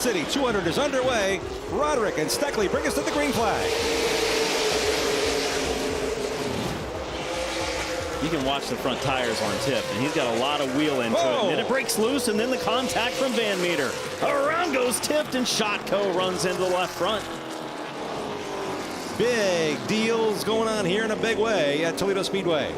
City 200 is underway. Roderick and Steckley bring us to the green flag. You can watch the front tires on tip, and he's got a lot of wheel into it. And then it breaks loose, and then the contact from Van Meter. Around goes Tipped, and Shotco runs into the left front. Big deals going on here in a big way at Toledo Speedway.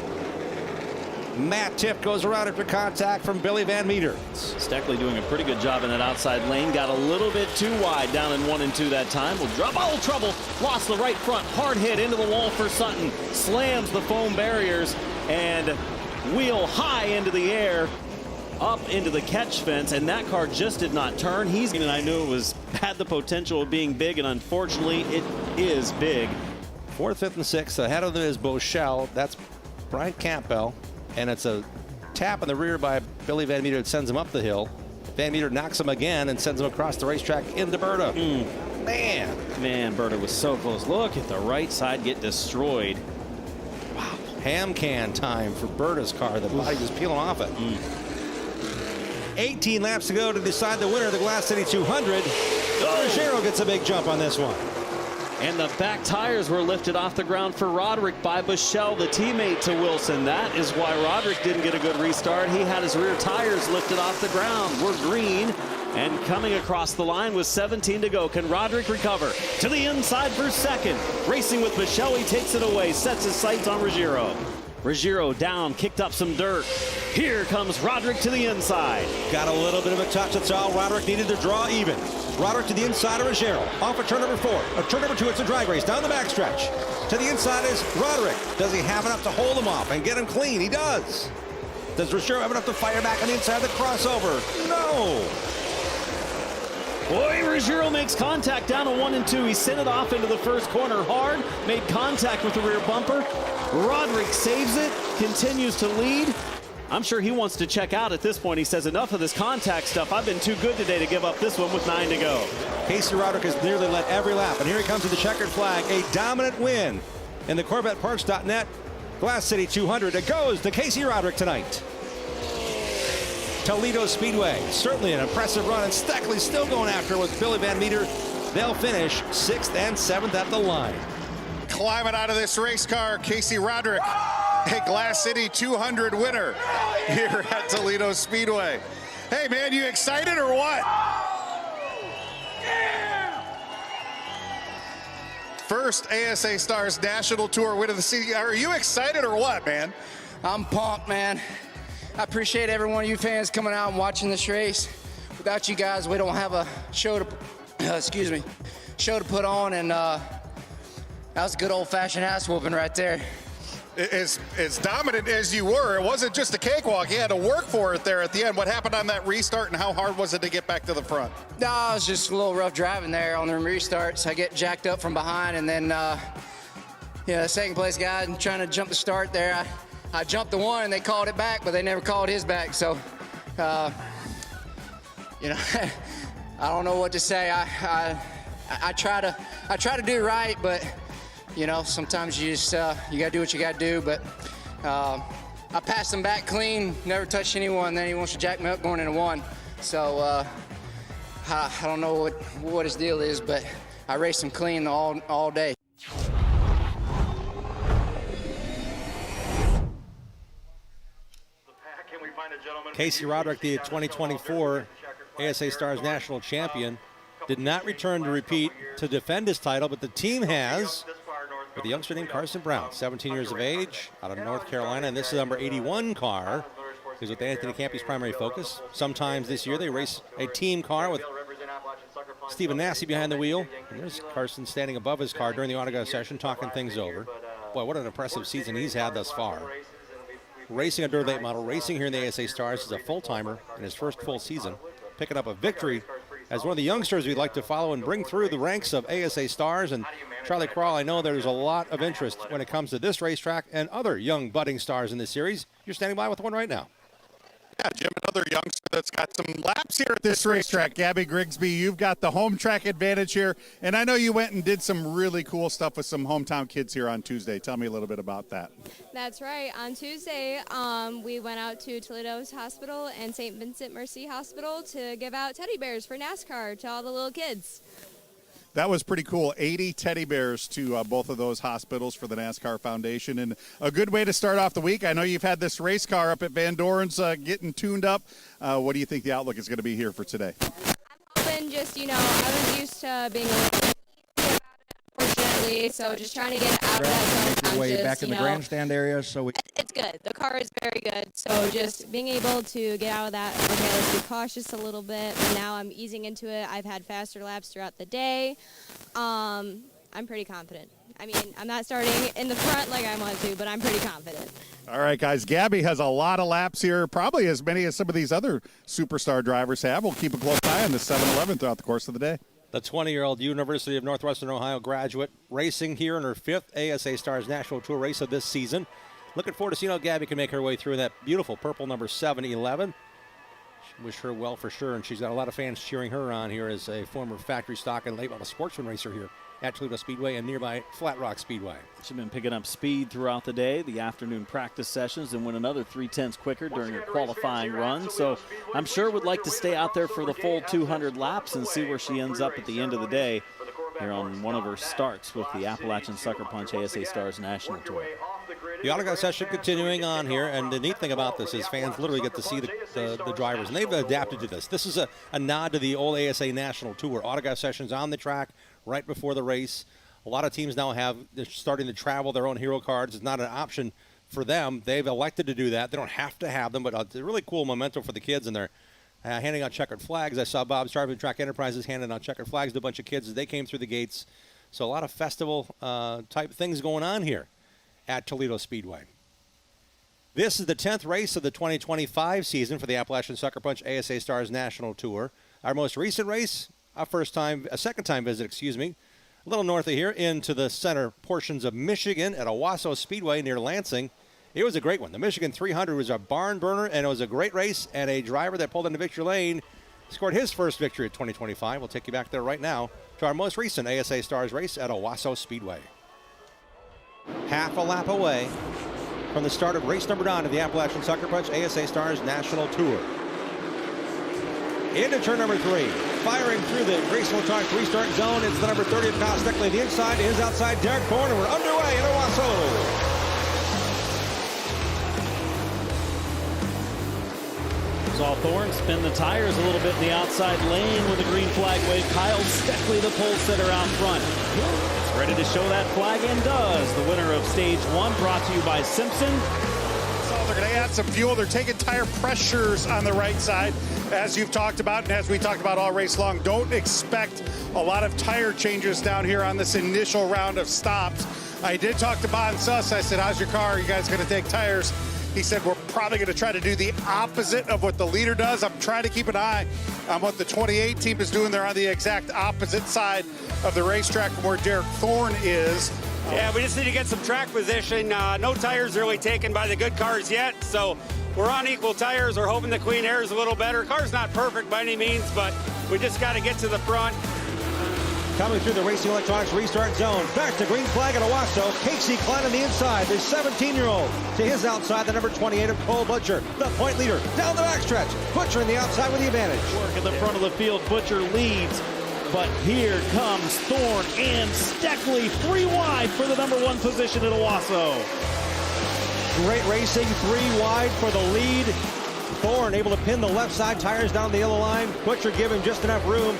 Matt Tipp goes around after contact from Billy Van Meter. Steckley doing a pretty good job in that outside lane. Got a little bit too wide down in 1 and 2 that time. Will drop all trouble. Lost the right front. Hard hit into the wall for Sutton. Slams the foam barriers and wheel high into the air up into the catch fence, and that car just did not turn. And I knew it had the potential of being big, and unfortunately it is big. 4th, 5th, and 6th. Ahead of them is Boschel. That's Brian Campbell. And it's a tap in the rear by Billy Van Meter that sends him up the hill. Van Meter knocks him again and sends him across the racetrack into Berta. Man, Berta was so close. Look at the right side get destroyed. Wow. Ham can time for Berta's car. The body was peeling off it. 18 laps to go to decide the winner of the Glass City 200. Ruggiero gets a big jump on this one. And the back tires were lifted off the ground for Roderick by Boschel, the teammate to Wilson. That is why Roderick didn't get a good restart. He had his rear tires lifted off the ground. We're green and coming across the line with 17 to go. Can Roderick recover? To the inside for second. Racing with Boschel, he takes it away, sets his sights on Ruggiero. Ruggiero down, kicked up some dirt. Here comes Roderick to the inside. Got a little bit of a touch, that's all Roderick needed to draw even. Roderick to the inside of Ruggiero. Off of turn number 4. Turn number 2, it's a drag race down the backstretch. To the inside is Roderick. Does he have enough to hold him off and get him clean? He does. Does Ruggiero have enough to fire back on the inside of the crossover? No. Boy, Ruggiero makes contact down to 1 and 2. He sent it off into the first corner hard, made contact with the rear bumper. Roderick saves it, continues to lead. I'm sure he wants to check out at this point. He says, enough of this contact stuff. I've been too good today to give up this one with 9 to go. Casey Roderick has nearly led every lap, and here he comes with the checkered flag. A dominant win in the CorvetteParts.net Glass City 200. It goes to Casey Roderick tonight. Toledo Speedway, certainly an impressive run, and Steckley still going after with Billy Van Meter. They'll finish 6th and 7th at the line. Climbing out of this race car, Casey Roderick, a Glass City 200 winner here at Toledo Speedway. Hey man, you excited or what? First ASA Stars National Tour win of the season. Are you excited or what, man? I'm pumped, man. I appreciate every one of you fans coming out and watching this race. Without you guys, we don't have a show to, show to put on, and that was a good old-fashioned ass whooping right there. As dominant as you were, it wasn't just a cakewalk. You had to work for it there at the end. What happened on that restart, and how hard was it to get back to the front? No, it was just a little rough driving there on the restarts. I get jacked up from behind, and then, the second place guy trying to jump the start there. I jumped the one, and they called it back, but they never called his back. So, I don't know what to say. I try to do right, but sometimes you just you gotta do what you gotta do. But I passed him back clean, never touched anyone. Then he wants to jack me up going into 1. So I don't know what his deal is, but I raced him clean all day. Casey Roderick, the 2024 ASA Stars National Champion, did not return to repeat to defend his title, but the team has, with a youngster named Carson Brown, 17 years of age, out of North Carolina, and this is the number 81 car. He's with Anthony Campy's primary focus. Sometimes this year they race a team car with Stephen Massey behind the wheel. And there's Carson standing above his car during the autograph session, talking things over. Boy, what an impressive season he's had thus far. Racing a dirt late model, racing here in the ASA Stars, is a full-timer in his first full season, picking up a victory as one of the youngsters we'd like to follow and bring through the ranks of ASA Stars. And Charlie Crawl, I know there's a lot of interest when it comes to this racetrack and other young budding stars in this series. You're standing by with one right now. Yeah, Jim, another youngster that's got some laps here at this racetrack. Gabby Grigsby, you've got the home track advantage here, and I know you went and did some really cool stuff with some hometown kids here on Tuesday. Tell me a little bit about that. That's right. On Tuesday, we went out to Toledo's Hospital and St. Vincent Mercy Hospital to give out teddy bears for NASCAR to all the little kids. That was pretty cool. 80 teddy bears to both of those hospitals for the NASCAR Foundation, and a good way to start off the week. I know you've had this race car up at Van Doren's getting tuned up. What do you think the outlook is going to be here for today? I'm hoping just, I was used to being a little bit easy about it, unfortunately, so just trying to get out of that zone. Way back in the grandstand area, so it's good. The car is very good, so just being able to get out of that, okay, let's be cautious a little bit, but now I'm easing into it. I've had faster laps throughout the day. I'm pretty confident. I mean, I'm not starting in the front like I want to, but I'm pretty confident. All right, guys, Gabby has a lot of laps here, probably as many as some of these other superstar drivers have. We'll keep a close eye on this 7-Eleven throughout the course of the day. The 20-year-old University of Northwestern Ohio graduate racing here in her 5th ASA Stars National Tour race of this season. Looking forward to seeing how Gabby can make her way through that beautiful purple number 711. Wish her well for sure, and she's got a lot of fans cheering her on here as a former factory stock and late model sportsman racer here at Toledo Speedway and nearby Flat Rock Speedway. She's been picking up speed throughout the day, the afternoon practice sessions, and went another 3/10 quicker during her qualifying run. So I'm sure would like to stay out there for the full 200 laps and see where she ends up at the end of the day here on one of her starts with the Appalachian Sucker Punch ASA Stars National Tour. The autograph session continuing on here, and the neat thing about this is fans literally get to see the drivers, and they've adapted to this. This is a nod to the old ASA National Tour. Autograph sessions on the track right before the race. A lot of teams now they're starting to travel their own hero cards. It's not an option for them. They've elected to do that. They don't have to have them, but it's a really cool memento for the kids, and they're handing out checkered flags. I saw Bob Starvin Track Enterprises handing out checkered flags to a bunch of kids as they came through the gates. So a lot of festival type things going on here at Toledo Speedway. This is the 10th race of the 2025 season for the Appalachian Sucker Punch ASA Stars National Tour. Our most recent race, a second time visit, a little north of here into the center portions of Michigan at Owasso Speedway near Lansing. It was a great one. The Michigan 300 was a barn burner, and it was a great race, and a driver that pulled into victory lane scored his first victory at 2025. We'll take you back there right now to our most recent ASA Stars race at Owasso Speedway. Half a lap away from the start of race number 9 of the Appalachian Sucker Punch ASA Stars National Tour. Into turn number 3. Firing through the race electronic restart zone. It's the number 30 of Kyle Steckley. The inside is outside Derek Thorne, and we're underway in Owasso. Saw Thorne spin the tires a little bit in the outside lane with a green flag wave. Kyle Steckley, the pole sitter out front. Ready to show that flag, and does. The winner of stage 1, brought to you by Simpson. So they're going to add some fuel. They're taking tire pressures on the right side, as you've talked about, and as we talked about all race long. Don't expect a lot of tire changes down here on this initial round of stops. I did talk to Bon Suss. I said, how's your car? You guys going to take tires? He said, we're probably going to try to do the opposite of what the leader does. I'm trying to keep an eye on what the 28 team is doing. They're on the exact opposite side of the racetrack from where Derek Thorne is. Yeah, we just need to get some track position. No tires really taken by the good cars yet, so we're on equal tires. We're hoping the Queen Air is a little better. Car's not perfect by any means, but we just got to get to the front. Coming through the Racing Electronics restart zone. Back to green flag at Owasso. Casey Klein on the inside. The 17-year-old to his outside. The number 28 of Cole Butcher. The point leader down the backstretch. Butcher in the outside with the advantage. Work in the front of the field. Butcher leads. But here comes Thorne and Steckley. 3 wide for the number 1 position at Owasso. Great racing. 3 wide for the lead. Thorne able to pin the left side tires down the yellow line. Butcher giving just enough room.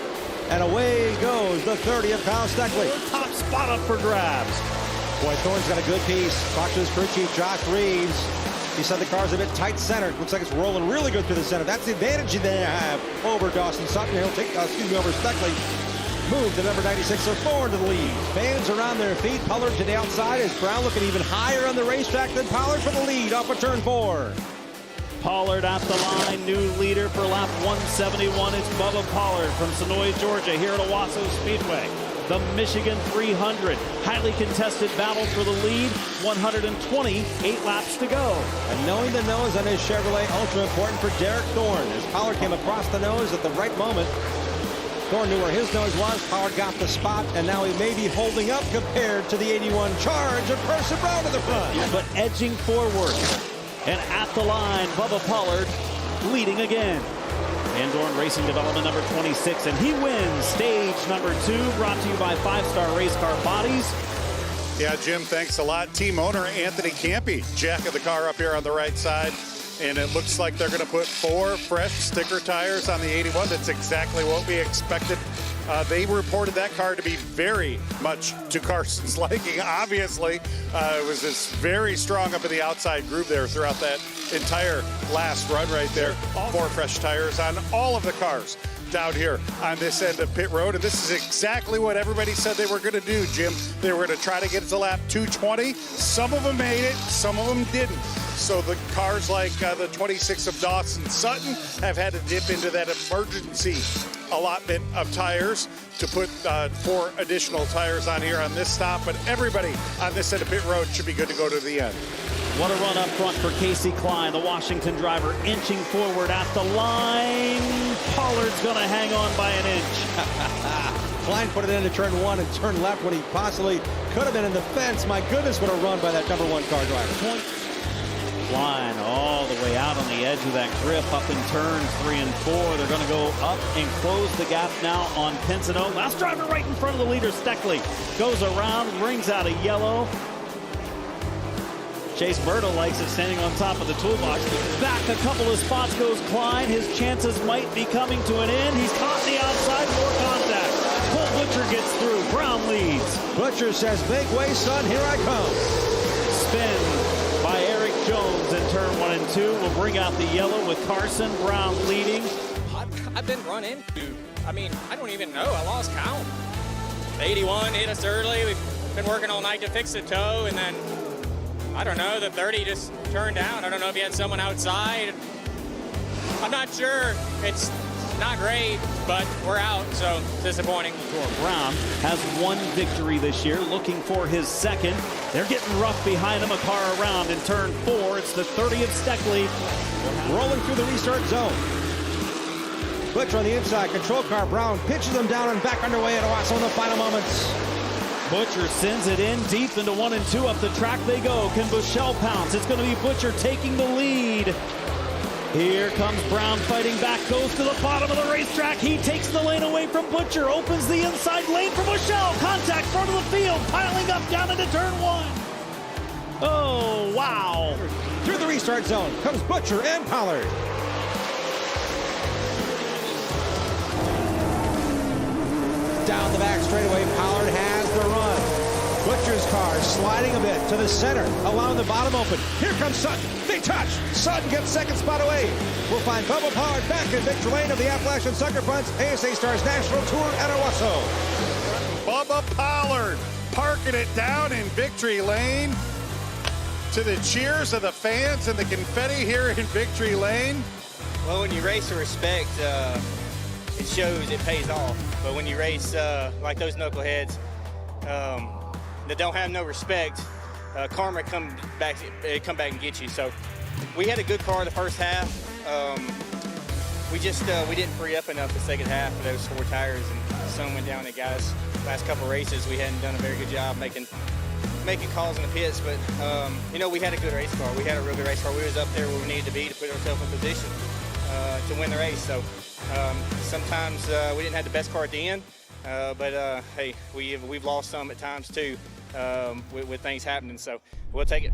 And away goes the 30 of Kyle Steckley. Top spot up for grabs. Boy, Thorne's got a good piece. Talked to his crew chief, Josh Reeves. He said the car's a bit tight centered. Looks like it's rolling really good through the center. That's the advantage they have over Dawson Sutton. He'll take, over Steckley. Move the number 96 of Thorne to the lead. Fans are on their feet. Pollard to the outside as Brown looking even higher on the racetrack than Pollard for the lead off of turn 4. Pollard at the line, new leader for lap 171. It's Bubba Pollard from Sonoy, Georgia, here at Toledo Speedway. The Michigan 300, highly contested battle for the lead, 128 laps to go. And knowing the nose on his Chevrolet, ultra important for Derek Thorne. As Pollard came across the nose at the right moment, Thorne knew where his nose was. Pollard got the spot, and now he may be holding up compared to the 81 Charge of Carson Brown to the front. But edging forward, and at the line, Bubba Pollard leading again. Van Dorn Racing Development number 26, and he wins stage number 2, brought to you by 5-Star Race Car Bodies. Yeah, Jim, thanks a lot. Team owner Anthony Campy, jack of the car up here on the right side. And it looks like they're going to put 4 fresh sticker tires on the 81. That's exactly what we expected. They reported that car to be very much to Carson's liking. Obviously, it was this very strong up in the outside groove there throughout that entire last run right there. 4 fresh tires on all of the cars down here on this end of pit road. And this is exactly what everybody said they were going to do, Jim. They were going to try to get to lap 220. Some of them made it, some of them didn't. So the cars like the 26 of Dawson Sutton have had to dip into that emergency allotment of tires to put 4 additional tires on here on this stop. But everybody on this end of pit road should be good to go to the end. What a run up front for Casey Klein, the Washington driver, inching forward at the line. Pollard's going to hang on by an inch. Klein put it into turn 1 and turn left when he possibly could have been in the fence. My goodness, what a run by that number 1 car driver. Klein all the way out on the edge of that grip up in turns 3 and 4. They're going to go up and close the gap now on Pinsino. Last driver right in front of the leader, Steckley. Goes around, rings out a yellow. Chase Berto likes it standing on top of the toolbox. Back a couple of spots goes Klein. His chances might be coming to an end. He's caught in the outside, more contact. Cole Butcher gets through. Brown leads. Butcher says, make way, son, here I come. Spin by Eric Jones in turn 1 and 2 will bring out the yellow with Carson Brown leading. I've been run into. I mean, I don't even know. I lost count. The 81 hit us early. We've been working all night to fix the toe, and then I don't know, the 30 just turned down. I don't know if he had someone outside. I'm not sure. It's not great, but we're out, so disappointing. Brown has 1 victory this year, looking for his 2nd. They're getting rough behind him, a car around in turn 4. It's the 30 of Steckley. Rolling through the restart zone. Butcher on the inside, control car. Brown pitches them down and back underway at Owasso in the final moments. Butcher sends it in deep into 1 and 2. Up the track they go. Can Bushell pounce? It's going to be Butcher taking the lead. Here comes Brown fighting back, goes to the bottom of the racetrack. He takes the lane away from Butcher, opens the inside lane for Bushell. Contact front of the field, piling up down into turn 1. Oh, wow. Through the restart zone comes Butcher and Pollard. Down the back straightaway, Pollard has the run. Butcher's car sliding a bit to the center, allowing the bottom open. Here comes Sutton. They touch. Sutton gets 2nd spot away. We'll find Bubba Pollard back in victory lane of the Appalachian Sucker Punch ASA Stars National Tour at Owasso. Bubba Pollard parking it down in victory lane to the cheers of the fans and the confetti here in victory lane. Well, when you race for respect, it shows, it pays off. But when you race like those knuckleheads that don't have no respect, karma come back and get you. So we had a good car the first half. We didn't free up enough the second half for those 4 tires, and some went down. The guys last couple races we hadn't done a very good job making calls in the pits. But we had a good race car. We had a real good race car. We was up there where we needed to be to put ourselves in position to win the race. So sometimes we didn't have the best car at the end, but hey, we've lost some at times too with things happening. So we'll take it.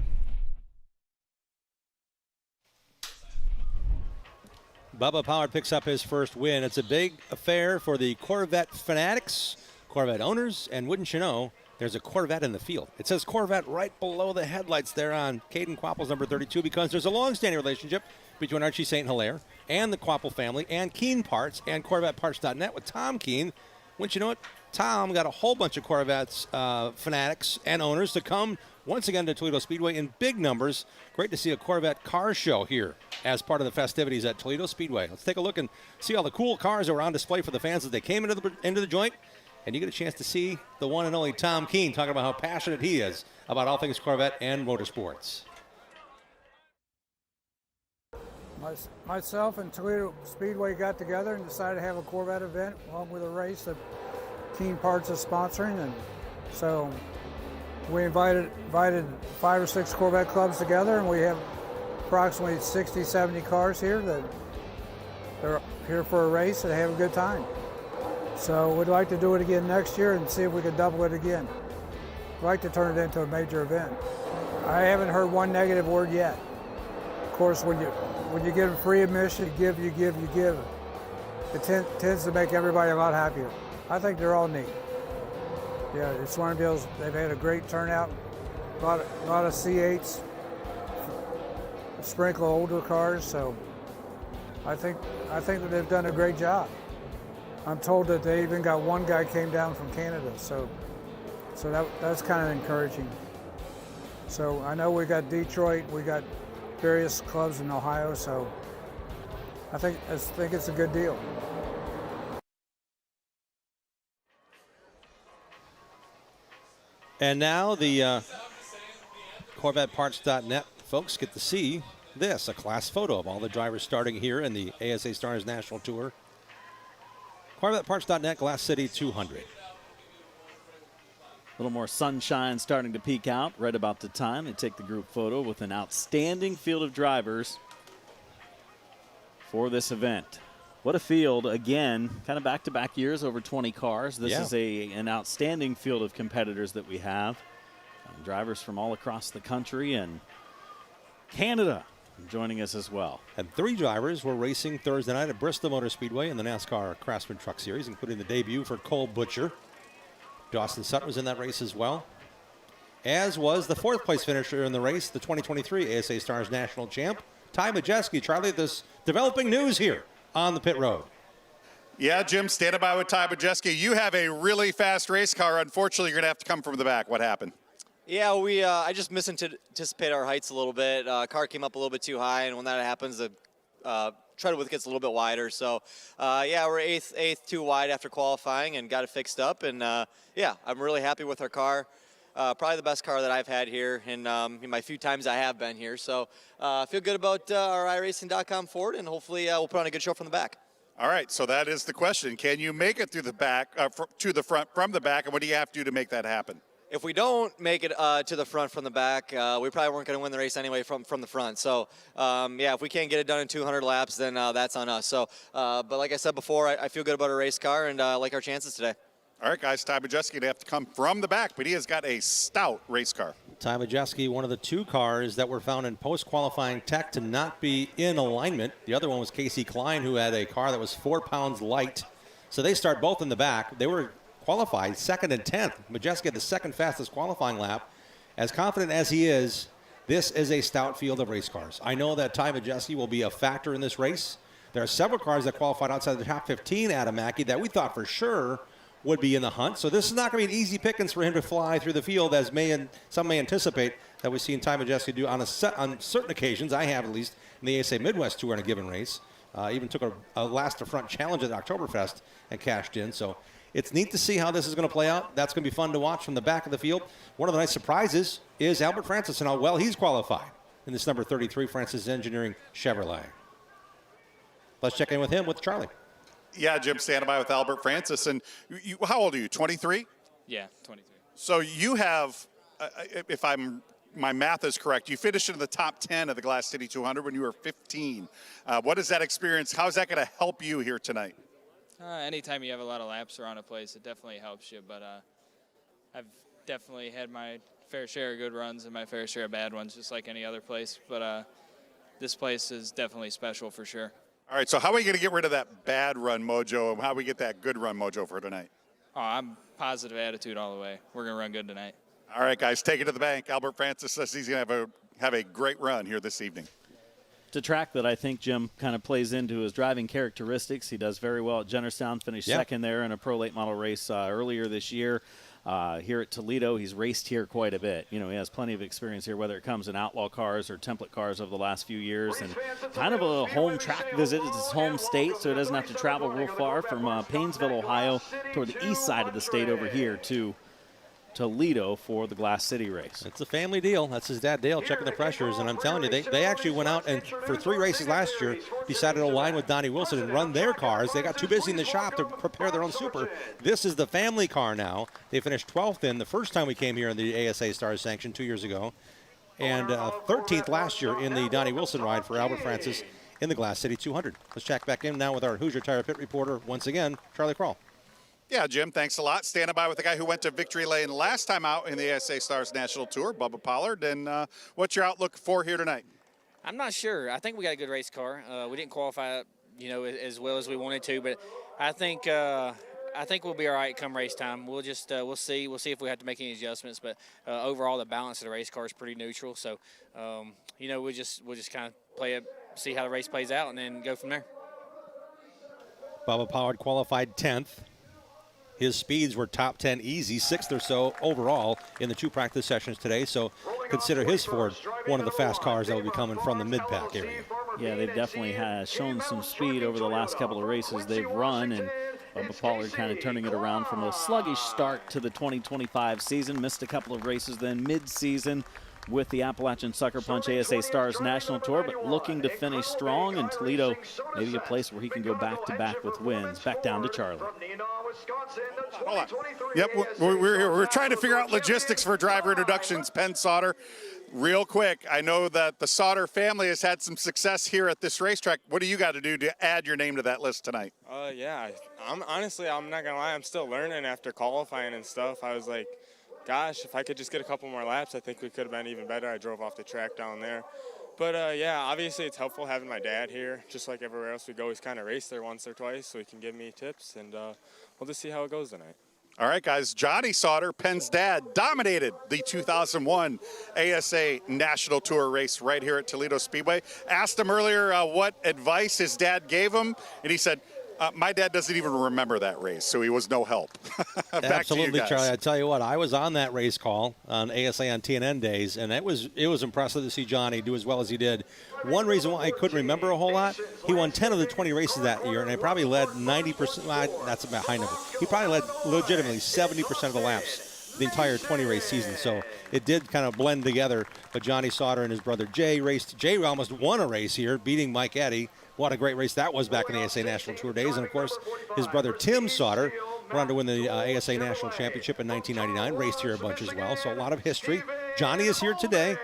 Bubba Pollard picks up his first win. It's a big affair for the Corvette fanatics, Corvette owners, and wouldn't you know, there's a Corvette in the field. It says Corvette right below the headlights there on Caden Quapple's number 32 because there's a long-standing relationship between Archie St. Hilaire and the Quapple family and Keen Parts and CorvetteParts.net with Tom Keen. Wouldn't you know it, Tom got a whole bunch of Corvettes fanatics and owners to come once again to Toledo Speedway in big numbers. Great to see a Corvette car show here as part of the festivities at Toledo Speedway. Let's take a look and see all the cool cars that were on display for the fans as they came into the joint. And you get a chance to see the one and only Tom Keene talking about how passionate he is about all things Corvette and motorsports. Myself and Toledo Speedway got together and decided to have a Corvette event along with a race that Keene Parts is sponsoring, and so we invited 5 or 6 Corvette clubs together, and we have approximately 60, 70 cars here that they're here for a race and have a good time. So we'd like to do it again next year and see if we can double it again. We'd like to turn it into a major event. I haven't heard one negative word yet. Of course, when you give free admission, you give. It tends to make everybody a lot happier. I think they're all neat. Yeah, it's one of the deals. They've had a great turnout. A lot of C8s, a sprinkle of older cars. So I think that they've done a great job. I'm told that they even got one guy came down from Canada. So that's kind of encouraging. So I know we got Detroit, we got various clubs in Ohio. So I think it's a good deal. And now the CorvetteParts.net folks get to see this, a class photo of all the drivers starting here in the ASA Stars National Tour. CorvetteParts.net, Glass City 200. A little more sunshine starting to peek out right about the time they take the group photo with an outstanding field of drivers for this event. What a field, again, kind of back-to-back years, over 20 cars. This is an outstanding field of competitors that we have. Drivers from all across the country and Canada joining us as well. And 3 drivers were racing Thursday night at Bristol Motor Speedway in the NASCAR Craftsman Truck Series, including the debut for Cole Butcher. Dawson Sutton was in that race as well, as was the 4th place finisher in the race, the 2023 ASA Stars National Champ, Ty Majeski. Charlie, there's developing news here on the pit road. Yeah, Jim, standing by with Ty Majeski. You have a really fast race car. Unfortunately, you're going to have to come from the back. What happened? Yeah, I just misanticipated our heights a little bit. Car came up a little bit too high, and when that happens, the tread width gets a little bit wider. So, yeah, we're eighth too wide after qualifying and got it fixed up. And, yeah, I'm really happy with our car. Probably the best car that I've had here in my few times I have been here. So I feel good about our iRacing.com Ford, and hopefully we'll put on a good show from the back. All right, so that is the question. Can you make it through the back, to the front from the back, and what do you have to do to make that happen? If we don't make it to the front from the back, we probably weren't going to win the race anyway from the front. So, yeah, if we can't get it done in 200 laps, then that's on us. So, but like I said before, I feel good about our race car and like our chances today. All right, guys, Ty Majeski going to have to come from the back, but he has got a stout race car. Ty Majeski, one of the 2 cars that were found in post-qualifying tech to not be in alignment. The other one was Casey Klein, who had a car that was 4 pounds light. So they start both in the back. They were qualified 2nd and 10th. Majeski had the 2nd fastest qualifying lap. As confident as he is, this is a stout field of race cars. I know that Ty Majeski will be a factor in this race. There are several cars that qualified outside the top 15, Adam Mackey, that we thought for sure would be in the hunt. So this is not going to be an easy pickings for him to fly through the field, as some may anticipate that we've seen Ty Majeski do on certain occasions. I have, at least, in the ASA Midwest Tour in a given race. Even took a last-to-front challenge at Oktoberfest and cashed in. So it's neat to see how this is going to play out. That's going to be fun to watch from the back of the field. One of the nice surprises is Albert Francis and how well he's qualified in this number 33 Francis Engineering Chevrolet. Let's check in with him with Charlie. Yeah, Jim, standing by with Albert Francis. And how old are you, 23? Yeah, 23. So you have, if my math is correct, you finished in the top 10 of the Glass City 200 when you were 15. What is that experience? How is that going to help you here tonight? Anytime you have a lot of laps around a place, it definitely helps you. But I've definitely had my fair share of good runs and my fair share of bad ones, just like any other place. But this place is definitely special for sure. All right, so how are we going to get rid of that bad run mojo, and how do we get that good run mojo for tonight? Oh, I'm positive attitude all the way. We're going to run good tonight. All right, guys, take it to the bank. Albert Francis says he's going to have a great run here this evening. It's a track that I think Jim kind of plays into his driving characteristics. He does very well at Jennerstown, finished second there in a pro late model race earlier this year. Here at Toledo, he's raced here quite a bit. You know, he has plenty of experience here, whether it comes in outlaw cars or template cars over the last few years. And kind of a home track visit. It's his home state, so he doesn't have to travel real far from Paynesville, Ohio, toward the east side of the state over here to Toledo for the Glass City race. It's a family deal. That's his dad, Dale, checking the pressures. And I'm telling you, they actually went out and for 3 races last year decided to align with Donnie Wilson and run their cars. They got too busy in the shop to prepare their own super. This is the family car now. They finished 12th in the first time we came here in the ASA Stars sanction 2 years ago. And 13th last year in the Donnie Wilson ride for Albert Francis in the Glass City 200. Let's check back in now with our Hoosier Tire Pit reporter once again, Charlie Kroll. Yeah, Jim, thanks a lot. Standing by with the guy who went to victory lane last time out in the ASA Stars National Tour, Bubba Pollard. And what's your outlook for here tonight? I'm not sure. I think we got a good race car. We didn't qualify, as well as we wanted to, but I think we'll be all right come race time. We'll just we'll see if we have to make any adjustments. But overall, the balance of the race car is pretty neutral. So we'll just kind of play it, see how the race plays out, and then go from there. Bubba Pollard qualified 10th. His speeds were top 10 easy, 6th or so overall in the 2 practice sessions today. So consider his Ford one of the fast cars that will be coming from the mid-pack area. Yeah, they've definitely shown some speed over the last couple of races they've run, and Bubba Pollard kind of turning it around from a sluggish start to the 2025 season. Missed a couple of races then mid-season with the Appalachian Sucker Punch ASA Stars National Tour, but looking to finish strong, and Toledo maybe a place where he can go back-to-back with wins. Back down to Charlie. Hold on. Yep, we're trying to figure out logistics for driver introductions. Penn Sauter, real quick, I know that the Sauter family has had some success here at this racetrack. What do you got to do to add your name to that list tonight? Yeah, I'm not gonna lie, I'm still learning after qualifying and stuff. I was like, gosh, if I could just get a couple more laps, I think we could have been even better. I drove off the track down there. But, yeah, obviously it's helpful having my dad here. Just like everywhere else we go, he's kind of raced there once or twice, so he can give me tips, and we'll just see how it goes tonight. All right, guys. Johnny Sauter, Penn's dad, dominated the 2001 ASA National Tour race right here at Toledo Speedway. Asked him earlier what advice his dad gave him, and he said, my dad doesn't even remember that race, so he was no help. Back Absolutely, to you guys. Charlie. I tell you what, I was on that race call on ASA on TNN days, and it was impressive to see Johnny do as well as he did. One reason why I couldn't remember a whole lot, he won 10 of the 20 races that year, and he probably led 90%. That's a high number. He probably led legitimately 70% of the laps the entire 20-race season. So it did kind of blend together. But Johnny Sauter and his brother Jay raced. Jay almost won a race here, beating Mike Eddy. What a great race that was back in the ASA National Tour days. And, of course, his brother Tim Sauter went on to win the ASA National Championship in 1999, raced here a bunch as well. So a lot of history. Johnny is here today,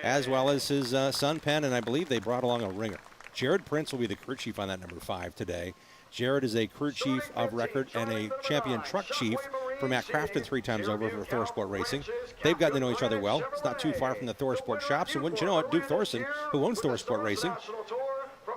as well as his son Penn, and I believe they brought along a ringer. Jared Prince will be the crew chief on that number 5 today. Jared is a crew chief of record and a champion truck chief for Matt Crafton 3 times over for Thor Sport Racing. They've gotten to know each other well. It's not too far from the Thor Sport shops. And wouldn't you know it, Duke Thorson, who owns Thor Sport Racing,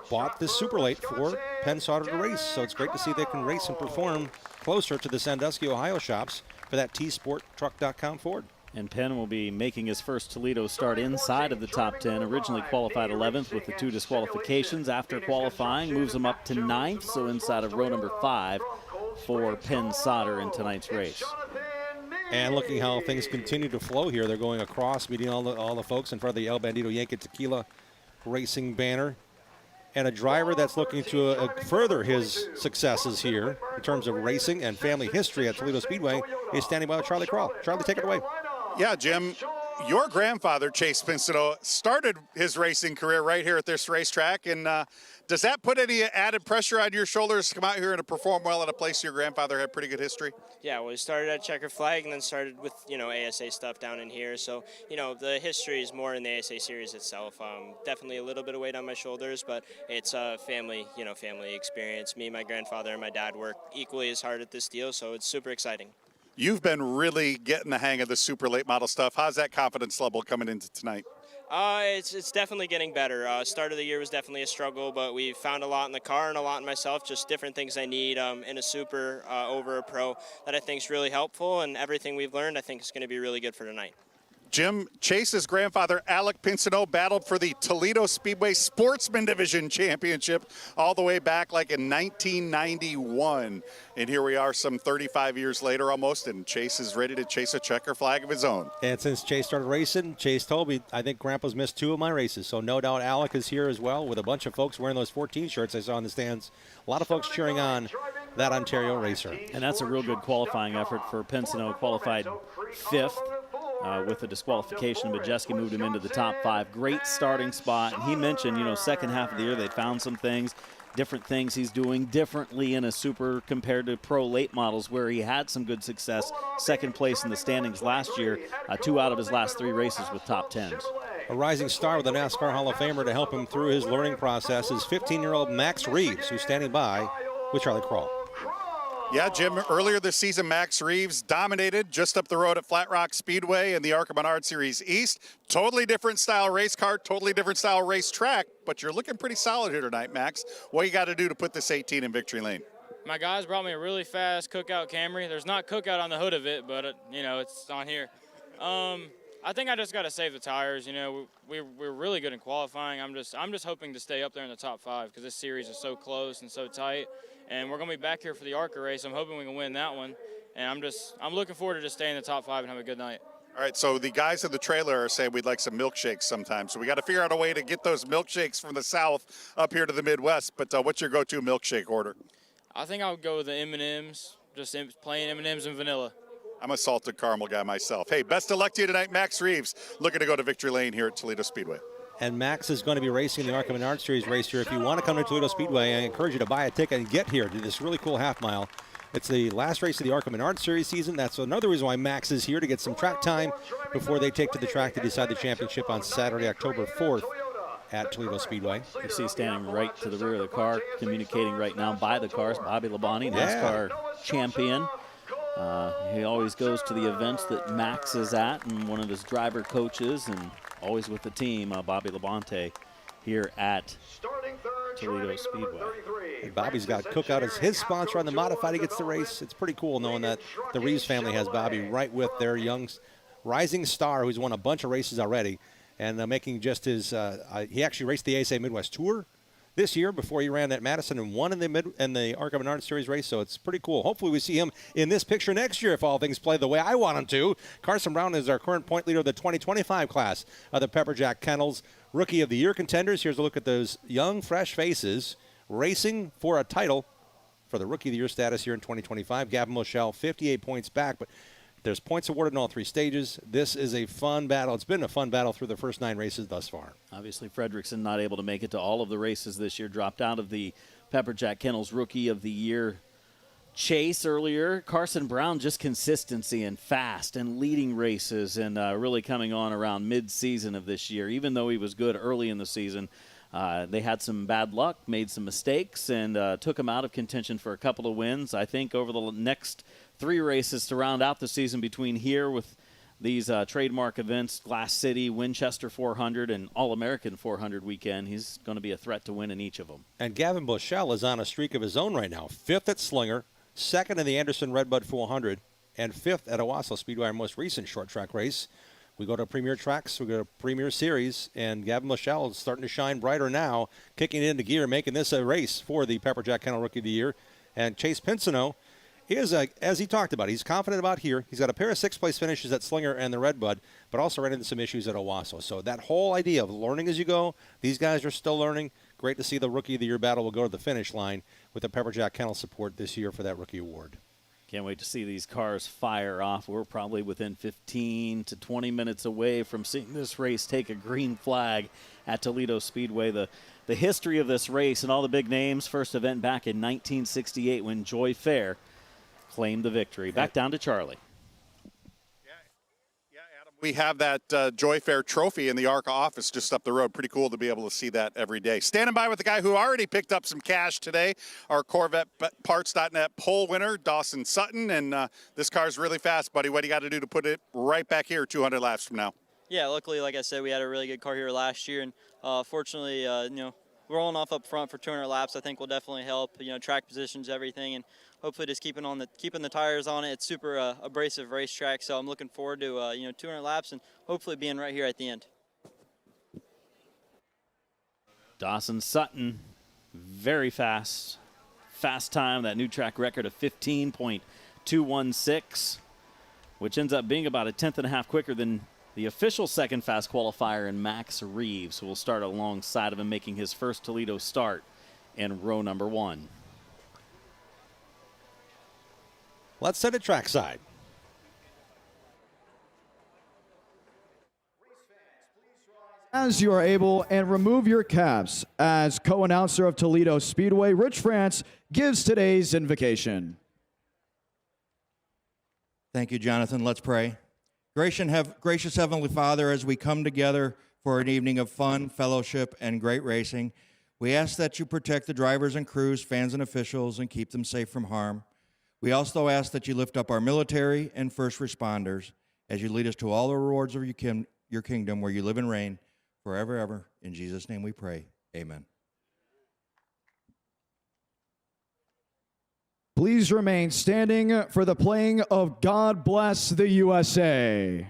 bought this super late for Penn Sauter to race. So it's great to see they can race and perform closer to the Sandusky, Ohio shops for that tsporttruck.com Ford. And Penn will be making his first Toledo start inside of the top 10. Originally qualified 11th with the 2 disqualifications. After qualifying, moves him up to 9th, so inside of row number 5 for Penn Sauter in tonight's race. And looking how things continue to flow here, they're going across, meeting all the folks in front of the El Bandito Yankee Tequila Racing banner. And a driver that's looking to further his successes here in terms of racing and family history at Toledo Speedway is standing by with Charlie Kroll. Charlie, take it away. Yeah, Jim, your grandfather, Chase Pincedo, started his racing career right here at this racetrack. And does that put any added pressure on your shoulders to come out here and to perform well at a place your grandfather had pretty good history? Yeah, well, we started at Checker Flag and then started with, ASA stuff down in here. So, the history is more in the ASA series itself. Definitely a little bit of weight on my shoulders, but it's a family experience. Me, my grandfather, and my dad work equally as hard at this deal, so it's super exciting. You've been really getting the hang of the super late model stuff. How's that confidence level coming into tonight? It's definitely getting better. Start of the year was definitely a struggle, but we found a lot in the car and a lot in myself, just different things I need in a super over a pro that I think is really helpful, and everything we've learned I think is going to be really good for tonight. Jim, Chase's grandfather, Alec Pinsonneau, battled for the Toledo Speedway Sportsman Division Championship all the way back like in 1991. And here we are some 35 years later almost, and Chase is ready to chase a checker flag of his own. And since Chase started racing, Chase told me, I think Grandpa's missed 2 of my races. So no doubt Alec is here as well with a bunch of folks wearing those 14 shirts I saw in the stands. A lot of folks cheering on that Ontario racer. And that's a real good qualifying effort for Pinsonneau. Qualified 5th. With the disqualification, Majeski moved him into the top 5. Great starting spot. And he mentioned, second half of the year they found some things, different things he's doing differently in a super compared to pro late models where he had some good success. Second place in the standings last year, 2 out of his last 3 races with top 10s. A rising star with the NASCAR Hall of Famer to help him through his learning process is 15-year-old Max Reeves, who's standing by with Charlie Kroll. Yeah, Jim, earlier this season, Max Reeves dominated just up the road at Flat Rock Speedway in the ARCA Menard Series East. Totally different style race car, totally different style race track, but you're looking pretty solid here tonight, Max. What you got to do to put this 18 in victory lane? My guys brought me a really fast Cookout Camry. There's not Cookout on the hood of it, but, it's on here. I think I just got to save the tires. We're really good in qualifying. I'm just hoping to stay up there in the top 5 because this series is so close and so tight. And we're going to be back here for the ARCA race. I'm hoping we can win that one. And I'm looking forward to just staying in the top 5 and have a good night. All right, so the guys in the trailer are saying we'd like some milkshakes sometime. So we got to figure out a way to get those milkshakes from the south up here to the Midwest. But what's your go-to milkshake order? I think I would go with the M&Ms, just plain M&Ms and vanilla. I'm a salted caramel guy myself. Hey, best of luck to you tonight, Max Reeves, looking to go to victory lane here at Toledo Speedway. And Max is going to be racing the ARCA Menard Series race here. If you want to come to Toledo Speedway, I encourage you to buy a ticket and get here to this really cool half mile. It's the last race of the ARCA Menard Series season. That's another reason why Max is here, to get some track time before they take to the track to decide the championship on Saturday, October 4th at Toledo Speedway. You see standing right to the rear of the car, communicating right now by the cars, Bobby Labonte, NASCAR champion. He always goes to the events that Max is at, and one of his driver coaches, and always with the team, Bobby Labonte, here at Toledo Speedway. And Bobby's got Cookout as his sponsor on the modified. He gets the race. It's pretty cool knowing that the Reeves family has Bobby right with their young rising star who's won a bunch of races already, and making just his he actually raced the ASA Midwest Tour this year before he ran at Madison and won in the ARCA Menard Series race, so it's pretty cool. Hopefully we see him in this picture next year if all things play the way I want them to. Carson Brown is our current point leader of the 2025 class of the Pepperjack Kennels Rookie of the Year contenders. Here's a look at those young, fresh faces racing for a title for the Rookie of the Year status here in 2025. Gavin Moschel, 58 points back, but there's points awarded in all 3 stages. This is a fun battle. It's been a fun battle through the first 9 races thus far. Obviously, Fredrickson not able to make it to all of the races this year, dropped out of the Pepperjack Kennels Rookie of the Year chase earlier. Carson Brown, just consistency and fast and leading races, and really coming on around mid-season of this year. Even though he was good early in the season, they had some bad luck, made some mistakes, and took him out of contention for a couple of wins. I think over the next 3 races to round out the season between here with these trademark events, Glass City, Winchester 400, and All-American 400 weekend, he's going to be a threat to win in each of them. And Gavin Moschel is on a streak of his own right now. 5th at Slinger, 2nd in the Anderson Redbud 400, and 5th at Owasso Speedway, our most recent short track race. We go to Premier Tracks, we go to Premier Series, and Gavin Moschel is starting to shine brighter now, kicking it into gear, making this a race for the Pepperjack Kennel Rookie of the Year. And Chase Pinsonneau is, as he talked about, he's confident about here. He's got a pair of 6th-place finishes at Slinger and the Redbud, but also ran into some issues at Owasso. So that whole idea of learning as you go, these guys are still learning. Great to see the Rookie of the Year battle will go to the finish line with the Pepperjack Kennel support this year for that Rookie Award. Can't wait to see these cars fire off. We're probably within 15 to 20 minutes away from seeing this race take a green flag at Toledo Speedway. The history of this race and all the big names, first event back in 1968 when Joy Fair claimed the victory. Back down to Charlie. We have that Joy Fair trophy in the ARCA office just up the road. Pretty cool to be able to see that every day. Standing by with the guy who already picked up some cash today, our Corvette Parts.net pole winner, Dawson Sutton. And this car's really fast, buddy. What do you got to do to put it right back here 200 laps from now? Yeah, luckily, like I said, we had a really good car here last year. And fortunately, rolling off up front for 200 laps, I think will definitely help. You know, track positions, everything, and hopefully just keeping the tires on it. It's super abrasive racetrack, so I'm looking forward to 200 laps and hopefully being right here at the end. Dawson Sutton, very fast time, that new track record of 15.216, which ends up being about a 10.5 quicker than the official second fast qualifier in Max Reeves, who will start alongside of him, making his first Toledo start in row number 1. Let's set it trackside. As you are able, and remove your caps. As co-announcer of Toledo Speedway, Rich France gives today's invocation. Thank you, Jonathan. Let's pray. Gracious Heavenly Father, as we come together for an evening of fun, fellowship, and great racing, we ask that you protect the drivers and crews, fans and officials, and keep them safe from harm. We also ask that you lift up our military and first responders as you lead us to all the rewards of your kingdom where you live and reign forever, ever. In Jesus' name we pray. Amen. Please remain standing for the playing of God Bless the USA.